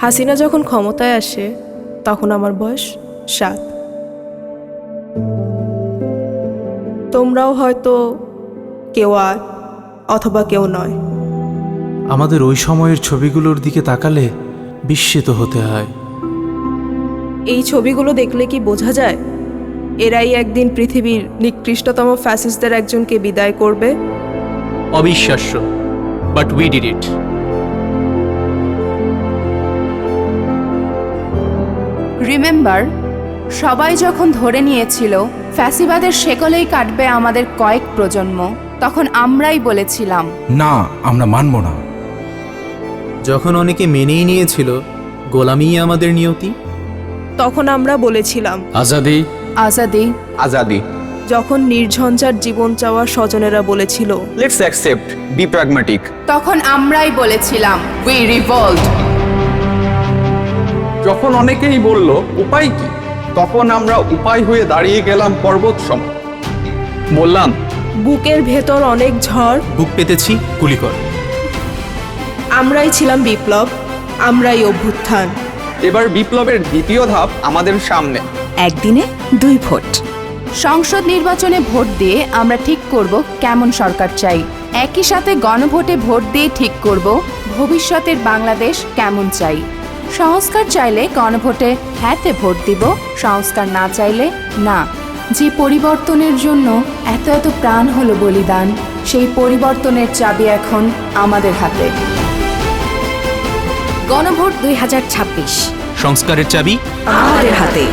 হাসিনা যখন ক্ষমতায় আসে তখন আমার বয়স 7। তোমরাও হয়তো কেউ 8 অথবা কেউ 9। আমাদের ওই সময়ের ছবিগুলোর দিকে তাকালে বিস্মিত হতে হয়। এই ছবিগুলো দেখলে কি বোঝা যায় এরাই একদিন পৃথিবীর নিকৃষ্টতম ফ্যাসিস্টদের একজনকে বিদায় করবে? অবিশ্বাস্য, but we did it. Remember, সবাই যখন ধরে নিয়েছিল ফ্যাসিবাদের শেকলেই কাটবে আমাদের কয়েক প্রজন্ম, তখন আমরাই বলেছিলাম না, আমরা মানব না। যখন অনেকে মেনেই নিয়েছিল গোলামিই আমাদের নিয়তি, তখন আমরা বলেছিলাম আজাদি আজাদি। আজাদি। যখন নির্ঝঞ্ঝাট জীবন চাওয়া স্বজনেরা বলেছিল লেটস অ্যাকসেপ্ট, বি প্র্যাগম্যাটিক। তখন আমরাই বলেছিলাম উই রিভল্ট। যখন অনেকেই বলল উপায় কি, তখন আমরা উপায় হয়ে দাঁড়িয়ে গেলাম পর্বত সম। বললাম বুকের ভেতর অনেক ঝড়, বুক পেতেছি গুলি কর। আমরাই ছিলাম বিপ্লব, আমরাই অভ্যুত্থান। এবার বিপ্লবের দ্বিতীয় ধাপ আমাদের সামনে। একদিনে 2 ভোট। সংসদ নির্বাচনে ভোট দিয়ে আমরা ঠিক করব কেমন সরকার চাই। একই সাথে গণভোটে ভোট দিয়ে ঠিক করব ভবিষ্যতের বাংলাদেশ কেমন চাই। সংস্কার চাইলে গণভোটে হ্যাঁতে ভোট দিব, সংস্কার না চাইলে না। যে পরিবর্তনের জন্য এত এত প্রাণ হলো বলিদান, সেই পরিবর্তনের চাবি এখন আমাদের হাতে। গণভোট 2026 সংস্কারের চাবি আমাদের হাতে।